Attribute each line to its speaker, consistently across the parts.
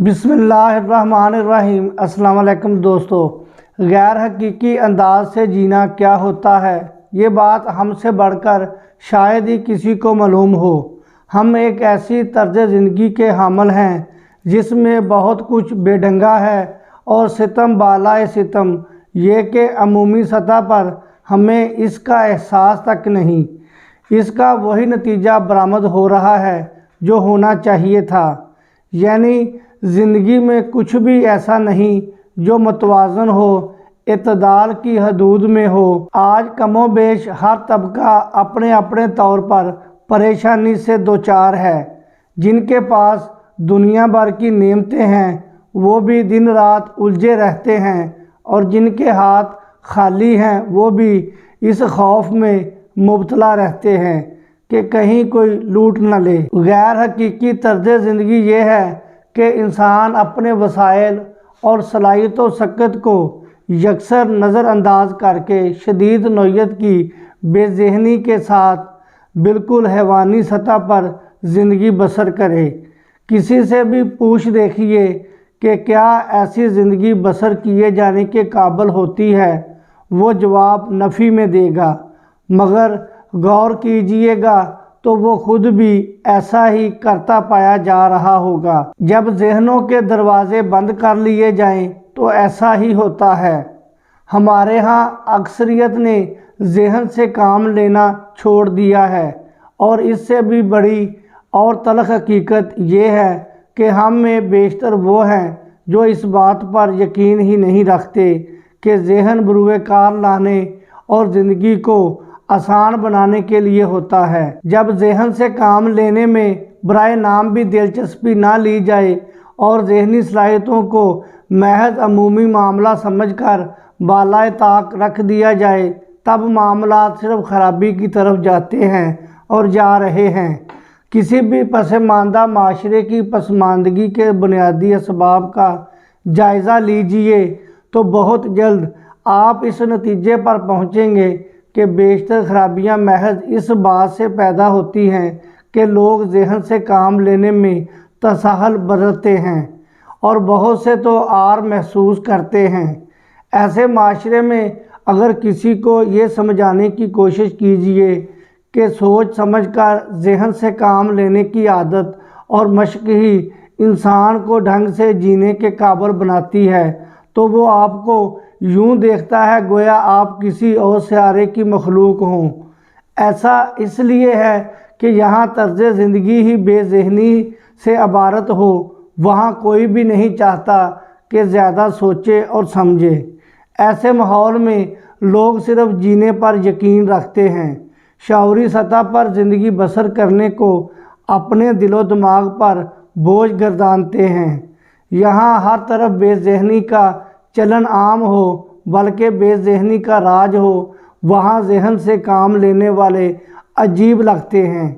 Speaker 1: بسم اللہ الرحمن الرحیم۔ السلام علیکم دوستو۔ غیر حقیقی انداز سے جینا کیا ہوتا ہے، یہ بات ہم سے بڑھ کر شاید ہی کسی کو معلوم ہو۔ ہم ایک ایسی طرز زندگی کے حامل ہیں جس میں بہت کچھ بے ڈھنگا ہے اور ستم بالائے ستم، یہ کہ عمومی سطح پر ہمیں اس کا احساس تک نہیں۔ اس کا وہی نتیجہ برآمد ہو رہا ہے جو ہونا چاہیے تھا، یعنی زندگی میں کچھ بھی ایسا نہیں جو متوازن ہو، اعتدال کی حدود میں ہو۔ آج کم و بیش ہر طبقہ اپنے اپنے طور پر پریشانی سے دوچار ہے۔ جن کے پاس دنیا بھر کی نعمتیں ہیں وہ بھی دن رات الجھے رہتے ہیں، اور جن کے ہاتھ خالی ہیں وہ بھی اس خوف میں مبتلا رہتے ہیں کہ کہیں کوئی لوٹ نہ لے۔ غیر حقیقی طرز زندگی یہ ہے کہ انسان اپنے وسائل اور صلاحیت و سکت کو یکسر نظر انداز کر کے شدید نوعیت کی بے ذہنی کے ساتھ بالکل حیوانی سطح پر زندگی بسر کرے۔ کسی سے بھی پوچھ دیکھیے کہ کیا ایسی زندگی بسر کیے جانے کے قابل ہوتی ہے، وہ جواب نفی میں دے گا، مگر غور کیجیے گا تو وہ خود بھی ایسا ہی کرتا پایا جا رہا ہوگا۔ جب ذہنوں کے دروازے بند کر لیے جائیں تو ایسا ہی ہوتا ہے۔ ہمارے ہاں اکثریت نے ذہن سے کام لینا چھوڑ دیا ہے، اور اس سے بھی بڑی اور تلخ حقیقت یہ ہے کہ ہم میں بیشتر وہ ہیں جو اس بات پر یقین ہی نہیں رکھتے کہ ذہن بروئے کار لانے اور زندگی کو آسان بنانے کے لیے ہوتا ہے۔ جب ذہن سے کام لینے میں برائے نام بھی دلچسپی نہ لی جائے اور ذہنی صلاحیتوں کو محض عمومی معاملہ سمجھ کر بالائے طاق رکھ دیا جائے، تب معاملات صرف خرابی کی طرف جاتے ہیں اور جا رہے ہیں۔ کسی بھی پسماندہ معاشرے کی پسماندگی کے بنیادی اسباب کا جائزہ لیجیے تو بہت جلد آپ اس نتیجے پر پہنچیں گے کہ بیشتر خرابیاں محض اس بات سے پیدا ہوتی ہیں کہ لوگ ذہن سے کام لینے میں تساہل برتتے ہیں، اور بہت سے تو عار محسوس کرتے ہیں۔ ایسے معاشرے میں اگر کسی کو یہ سمجھانے کی کوشش کیجیے کہ سوچ سمجھ کر ذہن سے کام لینے کی عادت اور مشق ہی انسان کو ڈھنگ سے جینے کے قابل بناتی ہے، تو وہ آپ کو یوں دیکھتا ہے گویا آپ کسی اور سیارے کی مخلوق ہوں۔ ایسا اس لیے ہے کہ یہاں طرز زندگی ہی بے ذہنی سے عبارت ہو، وہاں کوئی بھی نہیں چاہتا کہ زیادہ سوچے اور سمجھے۔ ایسے ماحول میں لوگ صرف جینے پر یقین رکھتے ہیں، شعوری سطح پر زندگی بسر کرنے کو اپنے دل و دماغ پر بوجھ گردانتے ہیں۔ یہاں ہر طرف بے ذہنی کا چلن عام ہو، بلکہ بے ذہنی کا راج ہو، وہاں ذہن سے کام لینے والے عجیب لگتے ہیں۔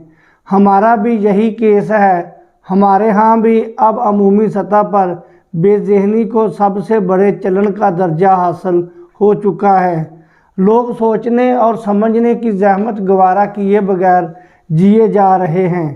Speaker 1: ہمارا بھی یہی کیس ہے۔ ہمارے ہاں بھی اب عمومی سطح پر بے ذہنی کو سب سے بڑے چلن کا درجہ حاصل ہو چکا ہے۔ لوگ سوچنے اور سمجھنے کی زحمت گوارا کیے بغیر جیے جا رہے ہیں،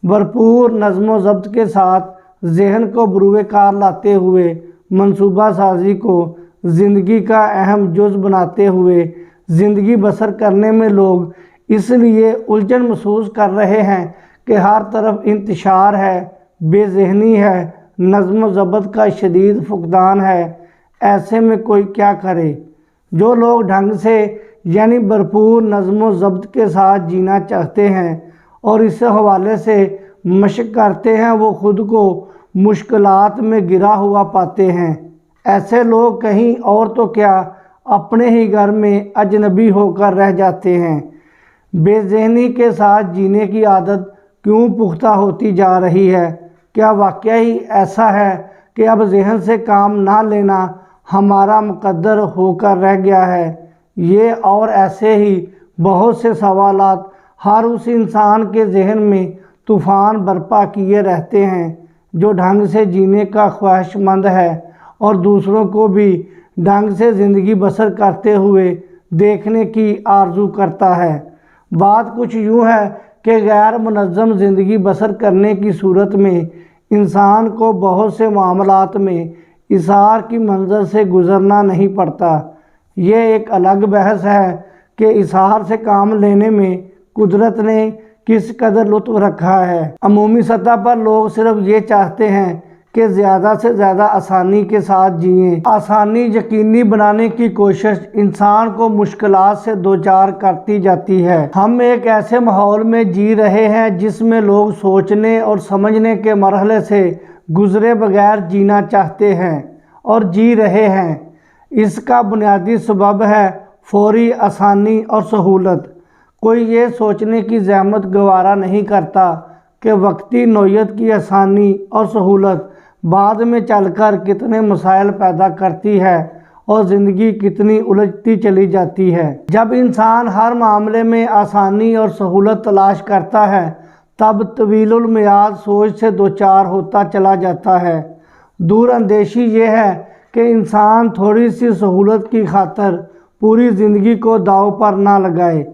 Speaker 1: بھرپور نظم و ضبط کے ساتھ ذہن کو بروئے کار لاتے ہوئے، منصوبہ سازی کو زندگی کا اہم جز بناتے ہوئے زندگی بسر کرنے میں لوگ اس لیے الجھن محسوس کر رہے ہیں کہ ہر طرف انتشار ہے، بے ذہنی ہے، نظم و ضبط کا شدید فقدان ہے۔ ایسے میں کوئی کیا کرے؟ جو لوگ ڈھنگ سے یعنی بھرپور نظم و ضبط کے ساتھ جینا چاہتے ہیں اور اس حوالے سے مشق کرتے ہیں، وہ خود کو مشکلات میں گرا ہوا پاتے ہیں۔ ایسے لوگ کہیں اور تو کیا اپنے ہی گھر میں اجنبی ہو کر رہ جاتے ہیں۔ بے ذہنی کے ساتھ جینے کی عادت کیوں پختہ ہوتی جا رہی ہے؟ کیا واقعی ایسا ہے کہ اب ذہن سے کام نہ لینا ہمارا مقدر ہو کر رہ گیا ہے؟ یہ اور ایسے ہی بہت سے سوالات ہر اس انسان کے ذہن میں طوفان برپا کیے رہتے ہیں جو ڈھنگ سے جینے کا خواہش مند ہے اور دوسروں کو بھی ڈھنگ سے زندگی بسر کرتے ہوئے دیکھنے کی آرزو کرتا ہے۔ بات کچھ یوں ہے کہ غیر منظم زندگی بسر کرنے کی صورت میں انسان کو بہت سے معاملات میں اثار کی منظر سے گزرنا نہیں پڑتا۔ یہ ایک الگ بحث ہے کہ اثار سے کام لینے میں قدرت نے کس قدر لطف رکھا ہے۔ عمومی سطح پر لوگ صرف یہ چاہتے ہیں کہ زیادہ سے زیادہ آسانی کے ساتھ جئیں۔ آسانی یقینی بنانے کی کوشش انسان کو مشکلات سے دوچار کرتی جاتی ہے۔ ہم ایک ایسے ماحول میں جی رہے ہیں جس میں لوگ سوچنے اور سمجھنے کے مرحلے سے گزرے بغیر جینا چاہتے ہیں اور جی رہے ہیں۔ اس کا بنیادی سبب ہے فوری آسانی اور سہولت۔ کوئی یہ سوچنے کی زحمت گوارا نہیں کرتا کہ وقتی نوعیت کی آسانی اور سہولت بعد میں چل کر کتنے مسائل پیدا کرتی ہے اور زندگی کتنی الجھتی چلی جاتی ہے۔ جب انسان ہر معاملے میں آسانی اور سہولت تلاش کرتا ہے تب طویل المیعاد سوچ سے دوچار ہوتا چلا جاتا ہے۔ دور اندیشی یہ ہے کہ انسان تھوڑی سی سہولت کی خاطر پوری زندگی کو داؤ پر نہ لگائے۔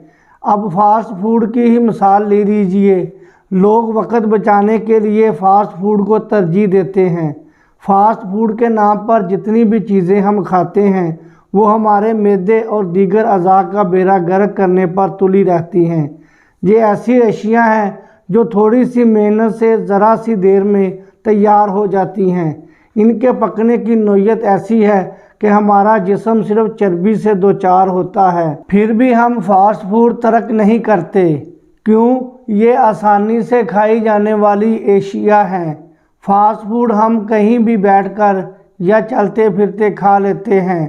Speaker 1: اب فاسٹ فوڈ کی ہی مثال لے لیجئے۔ لوگ وقت بچانے کے لیے فاسٹ فوڈ کو ترجیح دیتے ہیں۔ فاسٹ فوڈ کے نام پر جتنی بھی چیزیں ہم کھاتے ہیں وہ ہمارے معدے اور دیگر اعضاء کا بیڑا غرق کرنے پر تلی رہتی ہیں۔ یہ ایسی اشیاء ہیں جو تھوڑی سی محنت سے ذرا سی دیر میں تیار ہو جاتی ہیں۔ ان کے پکنے کی نوعیت ایسی ہے کہ ہمارا جسم صرف چربی سے دوچار ہوتا ہے۔ پھر بھی ہم فاسٹ فوڈ ترک نہیں کرتے۔ کیوں؟ یہ آسانی سے کھائی جانے والی اشیاء ہیں۔ فاسٹ فوڈ ہم کہیں بھی بیٹھ کر یا چلتے پھرتے کھا لیتے ہیں۔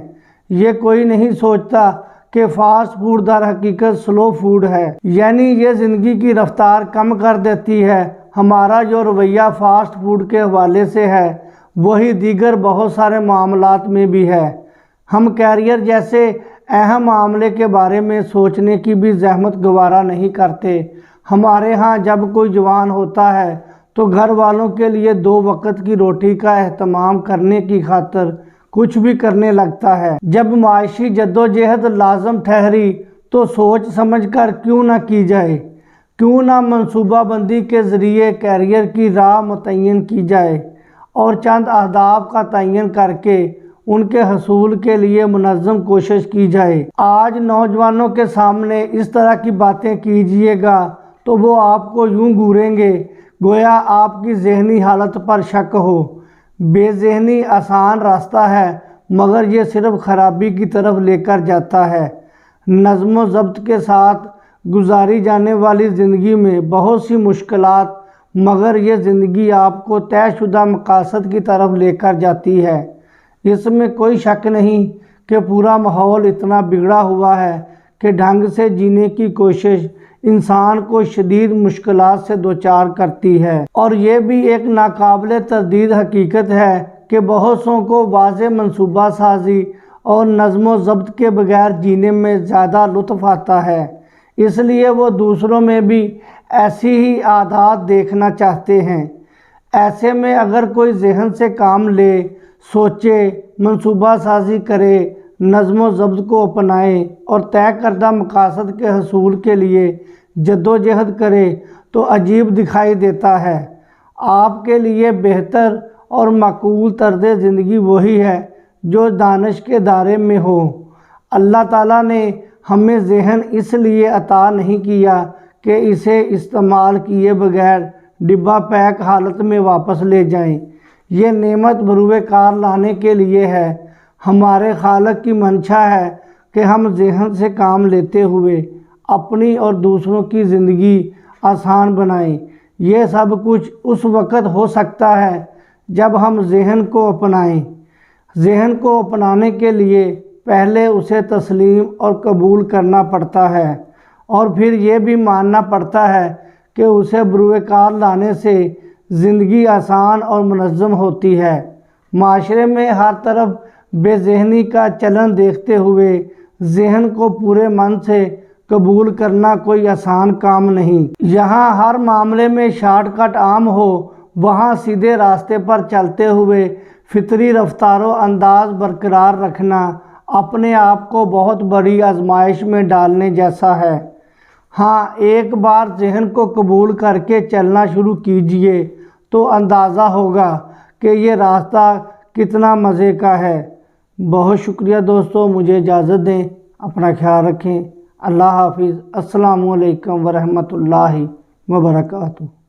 Speaker 1: یہ کوئی نہیں سوچتا کہ فاسٹ فوڈ در حقیقت سلو فوڈ ہے، یعنی یہ زندگی کی رفتار کم کر دیتی ہے۔ ہمارا جو رویہ فاسٹ فوڈ کے حوالے سے ہے وہی دیگر بہت سارے معاملات میں بھی ہے۔ ہم کیریئر جیسے اہم معاملے کے بارے میں سوچنے کی بھی زحمت گوارا نہیں کرتے۔ ہمارے ہاں جب کوئی جوان ہوتا ہے تو گھر والوں کے لیے 2 وقت کی روٹی کا اہتمام کرنے کی خاطر کچھ بھی کرنے لگتا ہے۔ جب معاشی جدوجہد لازم ٹھہری تو سوچ سمجھ کر کیوں نہ کی جائے، کیوں نہ منصوبہ بندی کے ذریعے کیریئر کی راہ متعین کی جائے اور چند اہداف کا تعین کر کے ان کے حصول کے لیے منظم کوشش کی جائے۔ آج نوجوانوں کے سامنے اس طرح کی باتیں کیجیے گا تو وہ آپ کو یوں گھوریں گے گویا آپ کی ذہنی حالت پر شک ہو۔ بے ذہنی آسان راستہ ہے مگر یہ صرف خرابی کی طرف لے کر جاتا ہے۔ نظم و ضبط کے ساتھ گزاری جانے والی زندگی میں بہت سی مشکلات مگر یہ زندگی آپ کو طے شدہ مقاصد کی طرف لے کر جاتی ہے۔ اس میں کوئی شک نہیں کہ پورا ماحول اتنا بگڑا ہوا ہے کہ ڈھنگ سے جینے کی کوشش انسان کو شدید مشکلات سے دوچار کرتی ہے۔ اور یہ بھی ایک ناقابل تردید حقیقت ہے کہ بہت سوں کو واضح منصوبہ سازی اور نظم و ضبط کے بغیر جینے میں زیادہ لطف آتا ہے، اس لیے وہ دوسروں میں بھی ایسی ہی عادات دیکھنا چاہتے ہیں۔ ایسے میں اگر کوئی ذہن سے کام لے، سوچے، منصوبہ سازی کرے، نظم و ضبط کو اپنائے اور طے کردہ مقاصد کے حصول کے لیے جدوجہد کرے تو عجیب دکھائی دیتا ہے۔ آپ کے لیے بہتر اور معقول طرز زندگی وہی ہے جو دانش کے دائرے میں ہو۔ اللہ تعالیٰ نے ہمیں ذہن اس لیے عطا نہیں کیا کہ اسے استعمال کیے بغیر ڈبہ پیک حالت میں واپس لے جائیں۔ یہ نعمت بروئے کار لانے کے لیے ہے۔ ہمارے خالق کی منشا ہے کہ ہم ذہن سے کام لیتے ہوئے اپنی اور دوسروں کی زندگی آسان بنائیں۔ یہ سب کچھ اس وقت ہو سکتا ہے جب ہم ذہن کو اپنائیں۔ ذہن کو اپنانے کے لیے پہلے اسے تسلیم اور قبول کرنا پڑتا ہے اور پھر یہ بھی ماننا پڑتا ہے کہ اسے بروئے کار لانے سے زندگی آسان اور منظم ہوتی ہے۔ معاشرے میں ہر طرف بے ذہنی کا چلن دیکھتے ہوئے ذہن کو پورے من سے قبول کرنا کوئی آسان کام نہیں۔ یہاں ہر معاملے میں شارٹ کٹ عام ہو، وہاں سیدھے راستے پر چلتے ہوئے فطری رفتار و انداز برقرار رکھنا اپنے آپ کو بہت بڑی آزمائش میں ڈالنے جیسا ہے۔ ہاں، ایک بار ذہن کو قبول کر کے چلنا شروع کیجئے تو اندازہ ہوگا کہ یہ راستہ کتنا مزے کا ہے۔ بہت شکریہ دوستو، مجھے اجازت دیں، اپنا خیال رکھیں۔ اللہ حافظ۔ السلام علیکم ورحمۃ اللہ وبرکاتہ۔